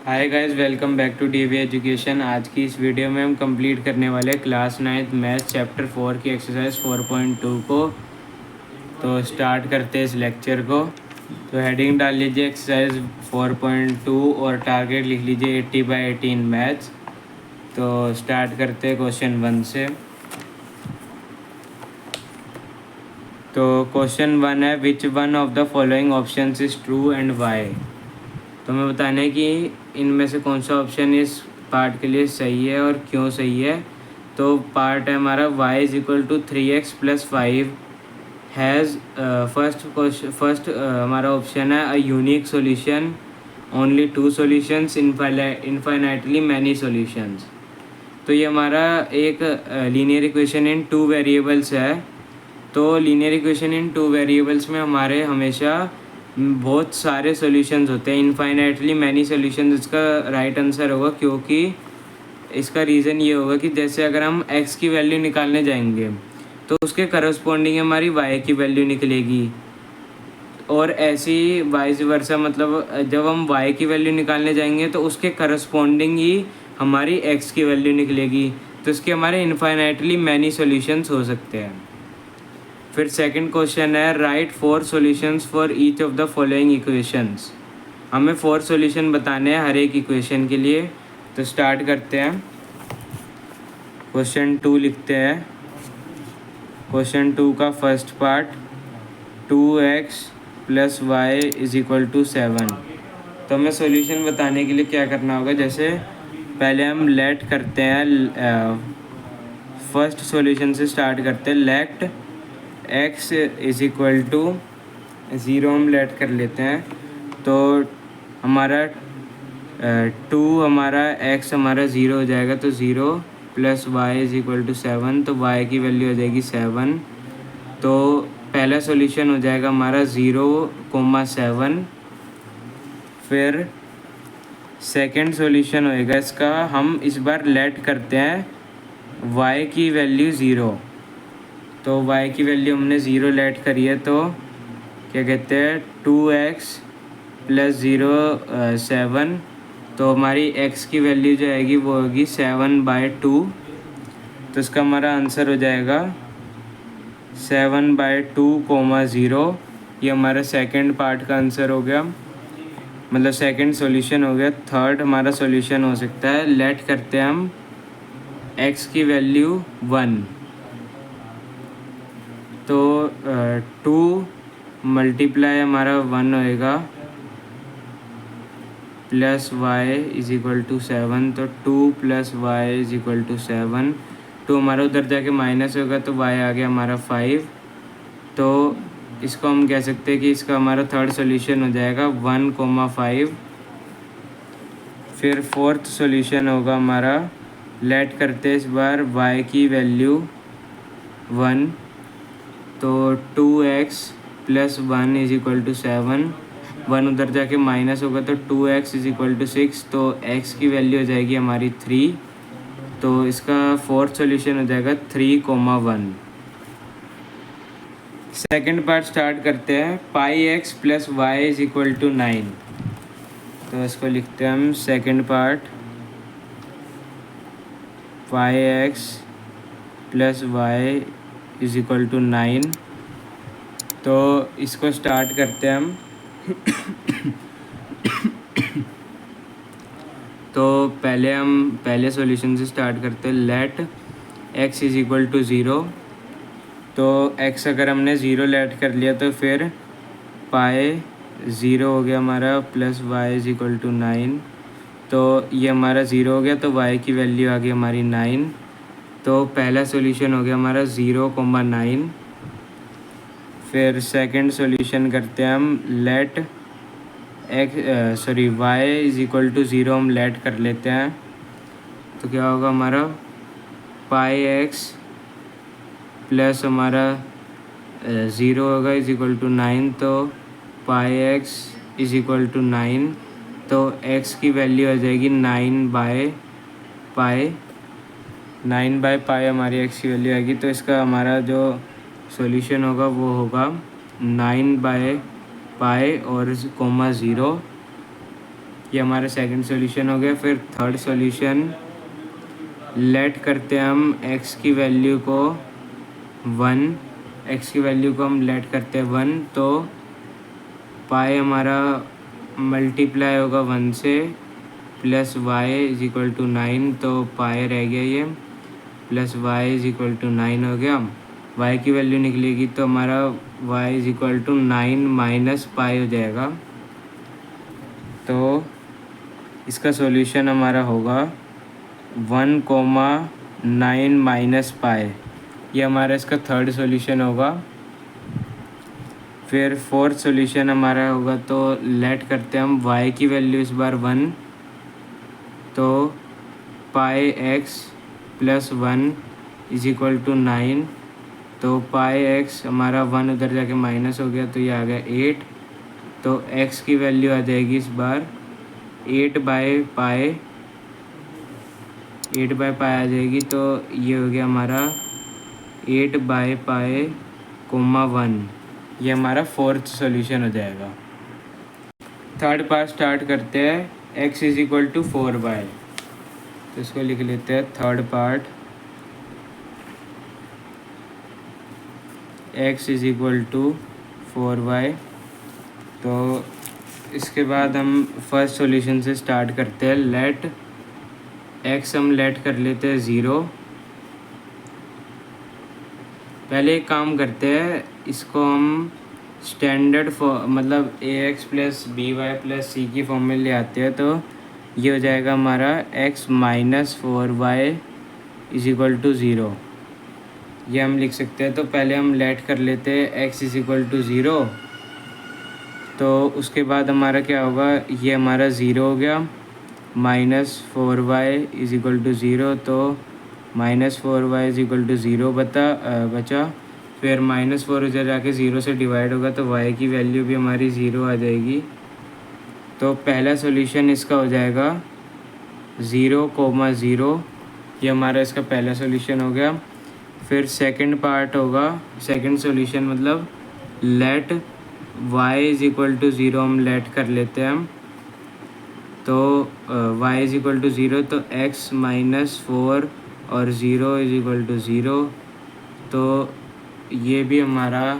Hi guys, welcome back to DV education. आज की इस वीडियो में हम कंप्लीट करने वाले क्लास 9th मैथ चैप्टर 4 की एक्सरसाइज 4.2 को। तो स्टार्ट करते हैं इस लेक्चर को। तो हेडिंग डाल लीजिए एक्सरसाइज 4.2 और टारगेट लिख लीजिए 80/80 इन मैथ्स। तो स्टार्ट करते हैं क्वेश्चन 1 से। तो क्वेश्चन 1 है, which one of the following options is true and why. तो हमें बताना है कि इनमें से कौन सा ऑप्शन इस पार्ट के लिए सही है और क्यों सही है। तो पार्ट है हमारा y is equal to 3x + 5 has first हमारा ऑप्शन है a unique solution, only 2 solutions, infinitely many solutions. तो ये हमारा एक लीनियर इक्वेशन इन 2 वेरिएबल्स है। तो लीनियर इक्वेशन इन 2 वेरिएबल्स में हमारे हमेशा बहुत सारे सॉल्यूशंस होते हैं, इनफाइनाइटली मैनी सॉल्यूशंस इसका राइट आंसर होगा। क्योंकि इसका रीज़न ये होगा कि जैसे अगर हम x की वैल्यू निकालने जाएंगे तो उसके करस्पॉन्डिंग हमारी y की वैल्यू निकलेगी, और ऐसी वाइस वर्सा, मतलब जब हम y की वैल्यू निकालने जाएंगे तो उसके करस्पॉन्डिंग ही हमारी x की वैल्यू निकलेगी। तो इसके हमारे इनफाइनाइटली मैनी सॉल्यूशंस हो सकते हैं। फिर सेकंड क्वेश्चन है, right 4 solutions for each of the following equations. हमें 4 सॉल्यूशन बताने हैं हर एक इक्वेशन के लिए। तो स्टार्ट करते हैं। क्वेश्चन 2 लिखते हैं। क्वेश्चन 2 का फर्स्ट पार्ट, 2x + y = 7। तो हमें सॉल्यूशन बताने के लिए क्या करना होगा, जैसे पहले हम लेट करते हैं, फर्स्ट सॉल्यूशन से स्टार्ट करते हैं। लेट x = 0 हम लेट कर लेते हैं। तो हमारा 2 हमारा x हमारा 0 हो जाएगा, तो 0 + y = 7। तो y की वैल्यू हो जाएगी 7। तो पहला सॉल्यूशन हो जाएगा हमारा 0,7। फिर सेकंड सॉल्यूशन होएगा इसका, हम इस बार लेट करते हैं y की वैल्यू 0। तो y की वैल्यू हमने 0 लेट करी है, तो क्या कहते हैं 2x + 0 7। तो हमारी x की वैल्यू जो आएगी वो होगी 7/2। तो इसका हमारा आंसर हो जाएगा 7/2, 0। ये हमारा सेकंड पार्ट का आंसर हो गया, मतलब सेकंड सॉल्यूशन हो गया। थर्ड हमारा सॉल्यूशन हो सकता है, लेट करते हैं हम x की वैल्यू 1। तो 2 मल्टीप्लाई हमारा 1 होएगा + y = 7। तो 2 + y = 7। 2 हमारा उधर जाके माइनस होगा, तो y आ गया हमारा 5। तो इसको हम कह सकते हैं कि इसका हमारा थर्ड सॉल्यूशन हो जाएगा 1,5। फिर फोर्थ सॉल्यूशन होगा हमारा, लेट करते हैं इस बार y की वैल्यू 1। तो 2x + 1 = 7। 1 उधर जाके माइनस होगा, तो 2x = 6। तो x की वैल्यू हो जाएगी हमारी 3। तो इसका फोर्थ सॉल्यूशन हो जाएगा 3,1। सेकंड पार्ट स्टार्ट करते हैं। πx + y = 9। तो इसको लिखते हैं हम सेकंड पार्ट, πx + y = 9। तो इसको स्टार्ट करते हैं हम। तो पहले सॉल्यूशन से स्टार्ट करते हैं। Let x = 0। तो x अगर हमने 0 लेट कर लिया, तो फिर पाई 0 हो गया हमारा, + y = 9। तो ये हमारा 0 हो गया, तो y की वैल्यू आ गई हमारी 9। तो पहला सॉल्यूशन हो गया हमारा 0,9। फिर सेकंड सॉल्यूशन करते हैं हम। लेट y = 0 हम लेट कर लेते हैं। तो क्या होगा हमारा, πx प्लस हमारा 0 होगा = 9। तो πx = 9। तो x की वैल्यू आ जाएगी 9/π। 9/π हमारी x की वैल्यू आएगी। तो इसका हमारा जो सॉल्यूशन होगा वो होगा 9/π और 0। ये हमारा सेकंड सॉल्यूशन हो गया। फिर थर्ड सॉल्यूशन, लेट करते हैं हम x की वैल्यू को 1, x की वैल्यू को हम लेट करते हैं 1, तो पाई हमारा मल्टीप्लाई होगा 1 से, plus y is equal to 9, तो पाई रह गया ये, plus y is equal to 9 हो गया। y की वैल्यू निकलेगी तो हमारा y is equal to 9 minus pi हो जाएगा। तो इसका सॉल्यूशन हमारा होगा 1,9 माइनस पाई। ये हमारा इसका थर्ड सॉल्यूशन होगा। फिर फोर्थ सॉल्यूशन हमारा होगा, तो लेट करते हैं हम y की वैल्यू इस बार 1, तो pi x plus 1 is equal to 9, तो पाई x हमारा 1 उधर जाके माइनस हो गया तो ये आ गया 8, तो x की वैल्यू आ जाएगी इस बार 8 बाई पाई आ जाएगी। तो ये हो गया हमारा 8 बाई पाई कोमा 1, ये हमारा फोर्थ सॉल्यूशन हो जाएगा। थर्ड पार्ट स्टार्ट करते हैं। x is equal to 4 by, तो इसको लिख लेते हैं third part, x is equal to 4 by. तो इसके बाद हम फर्स्ट सॉल्यूशन से स्टार्ट करते हैं। लेट x हम लेट कर लेते हैं 0। पहले एक काम करते हैं, इसको हम स्टैंडर्ड मतलब ax plus B Y plus C की फॉर्म में ले आते हैं, तो ये हो जाएगा हमारा x minus 4y is equal to 0, ये हम लिख सकते हैं। तो पहले हम लेट कर लेते हैं x इज इक्वल टू 0, तो उसके बाद हमारा क्या होगा, ये हमारा 0 हो गया, minus 4y is equal to 0, तो minus 4y is equal to 0 बचा। फिर माइनस 4 उधर जाके 0 से डिवाइड होगा, तो y की वैल्यू भी हमारी 0 आ जाएगी। तो पहला सॉल्यूशन इसका हो जाएगा 0,0, ये हमारा इसका पहला सॉल्यूशन हो गया। फिर सेकंड पार्ट होगा, सेकंड सॉल्यूशन मतलब let y is equal to 0 हम लेट कर लेते हैं हम, तो y इज इक्वल टू 0, तो x माइनस 4 और 0 इज इक्वल टू 0, तो ये भी हमारा,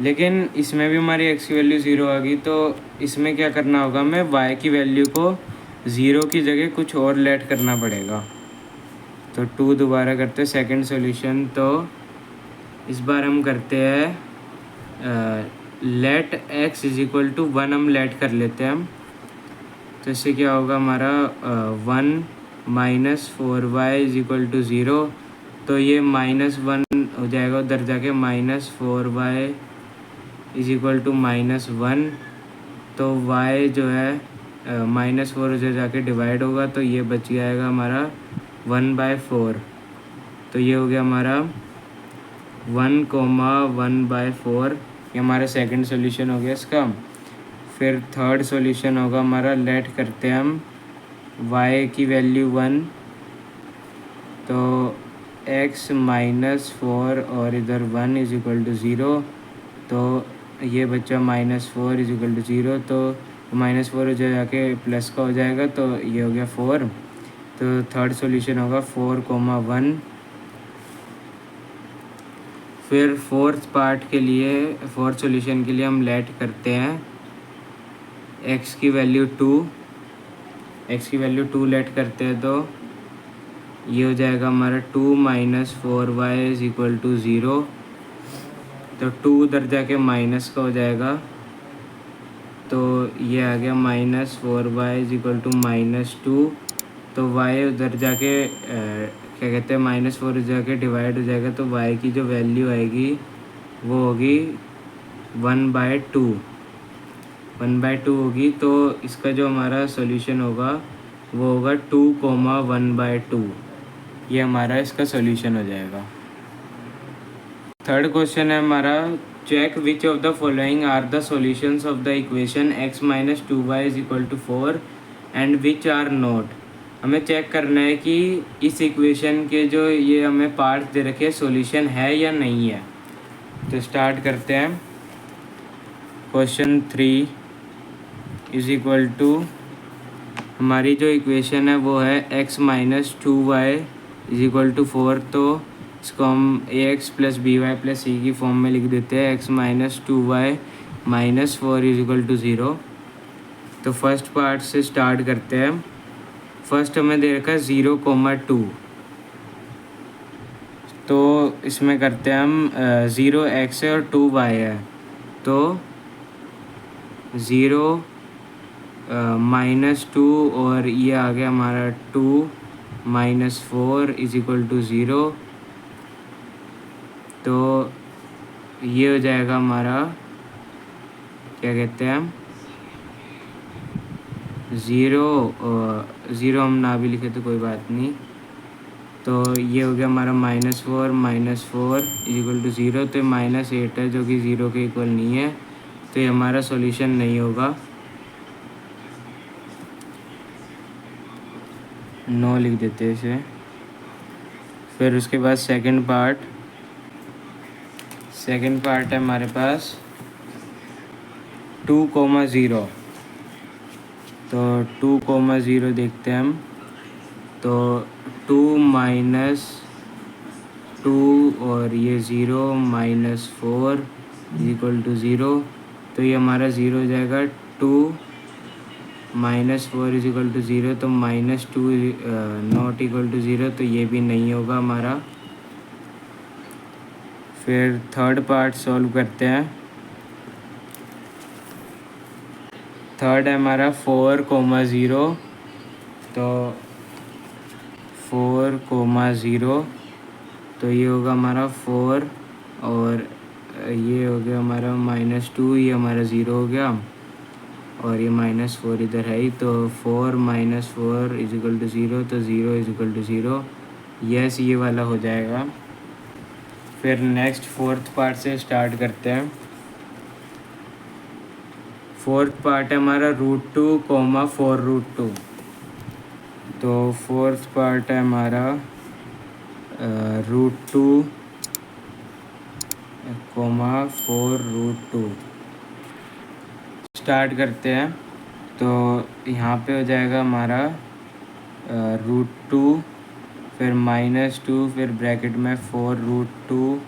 लेकिन इसमें भी हमारी x की वैल्यू 0 आ गई। तो इसमें क्या करना होगा, हमें y की वैल्यू को 0 की जगह कुछ और लेट करना पड़ेगा। तो 2 दोबारा करते हैं सेकंड सॉल्यूशन, तो इस बार हम करते हैं let x is equal to 1 हम लेट कर लेते हैं हम, तो इससे क्या होगा हमारा 1 minus 4y is equal to 0, तो ये -1 हो जाएगा उधर जाके, minus 4y is equal to -1, तो y जो है -4 उधर जाके डिवाइड होगा, तो ये बच जाएगा हमारा 1/4, तो ये हो गया हमारा 1,1/4, ये हमारा सेकंड सॉल्यूशन हो गया इसका। फिर थर्ड सॉल्यूशन होगा हमारा, लेट करते हैं हम y की वैल्यू 1, तो x माइनस 4 और इधर 1 इज इक्वल टू 0, तो ये बच्चा -4 इज इक्वल टू 0, तो -4 हो जाके प्लस का हो जाएगा, तो ये हो गया 4। तो थर्ड सॉल्यूशन होगा 4,1। फिर फोर्थ सॉल्यूशन के लिए हम लेट करते हैं x की वैल्यू 2 लेट करते हैं, तो ये हो जाएगा हमारा 2 minus 4y is equal to 0, तो 2 उधर जाके माइनस का हो जाएगा, तो ये आ गया -4y इज इक्वल टू -2, तो y उधर जाके क्या कहते हैं -4 उधर जाके डिवाइड हो जाएगा, तो y की जो वैल्यू आएगी वो होगी 1/2 होगी। तो इसका जो हमारा सॉल्यूशन होगा वो होगा 2,1/2, ये हमारा इसका सॉल्यूशन हो जाएगा। थर्ड क्वेश्चन है हमारा, check which of the following are the solutions of the equation x minus 2y is equal to 4 and which are not. हमें चेक करना है कि इस इक्वेशन के जो ये हमें पार्ट्स दे रखे हैं सॉल्यूशन है या नहीं है। तो स्टार्ट करते हैं। क्वेश्चन 3, इज इक्वल टू, हमारी जो इक्वेशन है वो है x minus 2y is equal to 4। तो इसको हम ax plus B Y plus C की फॉर्म में लिख देते हैं। x minus 2y minus 4 is equal to 0। तो फर्स्ट पार्ट से स्टार्ट करते हैं। फर्स्ट हमें दे रखा है 0,2, तो इसमें करते हैं हम 0x है और 2y है, तो 0 माइनस 2 और ये आ गया हमारा 2 माइनस 4 इज इक्वल टू 0। तो ये हो जाएगा हमारा, क्या कहते हैं हम, 0 हम ना भी लिखे तो कोई बात नहीं। तो ये हो गया हमारा -4 इज इक्वल टू 0। तो -8 है जो कि 0 के इक्वल नहीं है, तो ये हमारा सॉल्यूशन नहीं होगा। 9 लिख देते हैं इसे। फिर उसके बाद सेकंड पार्ट है हमारे पास 2,0। तो 2,0 देखते हैं हम। तो 2 माइनस 2 और ये 0 माइनस 4 इज इक्वल टू 0। तो ये हमारा 0 हो जाएगा। 2 माइनस 4 इज इक्वल टू 0, तो -2 नॉट इक्वल टू 0, तो ये भी नहीं होगा हमारा। फिर थर्ड पार्ट सॉल्व करते हैं। थर्ड है हमारा 4,0। तो 4,0, तो ये होगा हमारा 4 और ये हो गया हमारा -2, ये हमारा 0 हो गया और ये -4 इधर है ही। तो 4 माइनस 4 इज इक्वल टू 0, तो 0 इज इक्वल टू 0। यस, ये वाला हो जाएगा। फिर नेक्स्ट फोर्थ पार्ट से स्टार्ट करते हैं। फोर्थ पार्ट है हमारा √2, 4√2। तो फोर्थ पार्ट है हमारा √2, 4√2। स्टार्ट करते हैं। तो यहाँ पे हो जाएगा हमारा √2, फिर -2, फिर ब्रैकेट में 4√2,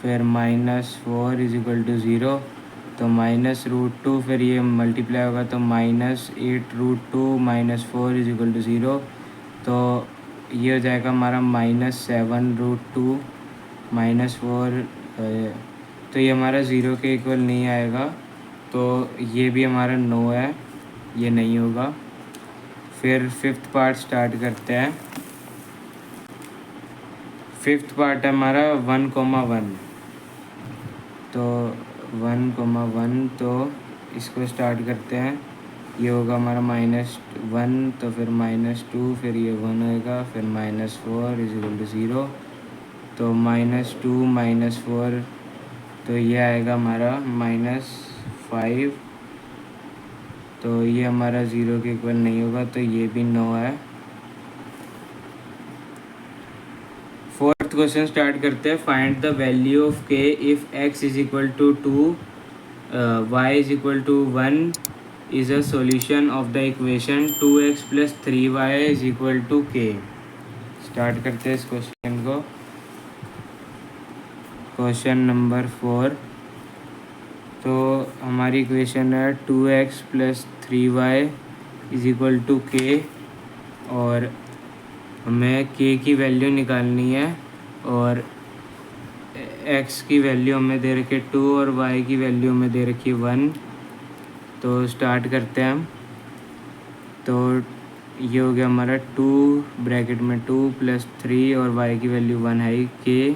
फिर -4 इज इक्वल टू 0। तो -√2, फिर ये मल्टीप्लाई होगा तो -8√2 -4 इज इक्वल टू 0। तो ये हो जाएगा हमारा -7√2 -4। तो ये हमारा 0 के इक्वल नहीं आएगा, तो ये भी हमारा 9 है, ये नहीं होगा। फिर फिफ्थ पार्ट स्टार्ट करते हैं। फिफ्थ पार्ट है हमारा 1,1। तो 1,1, तो इसको स्टार्ट करते हैं। ये होगा हमारा -1, तो फिर -2, फिर ये 1 होएगा, फिर -4 इज इक्वल टू 0। तो -2 -4, तो ये आएगा हमारा -5। तो ये हमारा 0 के इक्वल नहीं होगा, तो ये भी 9 है। फोर्थ क्वेश्चन स्टार्ट करते हैं। Find the value of k if x is equal to 2, y is equal to 1 is a solution of the equation 2x plus 3y is equal to k। Start करते हैं इस question को। Question number 4। तो हमारी equation है 2x plus 3y is equal to k, और हमें k की वैल्यू निकालनी है और x की वैल्यू हमें दे रखी है 2 और y की वैल्यू हमें दे रखी है 1। तो स्टार्ट करते हैं हम। तो ये हो गया हमारा 2 ब्रैकेट में 2 प्लस 3 और y की वैल्यू 1 है k।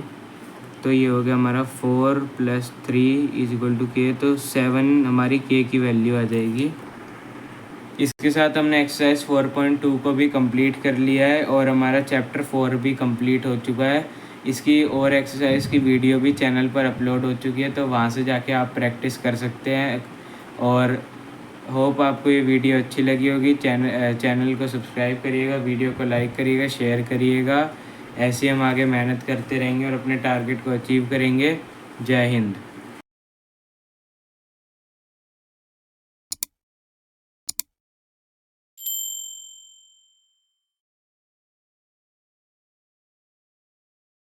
तो ये हो गया हमारा 4 plus 3 is equal to k। तो 7 हमारी k की वैल्यू आ जाएगी। इसके साथ हमने एक्सरसाइज 4.2 को भी कंप्लीट कर लिया है और हमारा चैप्टर 4 भी कंप्लीट हो चुका है। इसकी और एक्सरसाइज की वीडियो भी चैनल पर अपलोड हो चुकी है, तो वहाँ से जाके आप प्रैक्टिस कर सकते हैं। और होप आपको ये वीडियो अच्छी लगी होगी। चैनल को सब्सक्राइब करिएगा, वीडियो को लाइक करिएगा, शेयर करिएगा। ऐसे हम आगे मेहनत करते रहेंगे और अपने टारगेट को अचीव करेंगे। जय हिंद।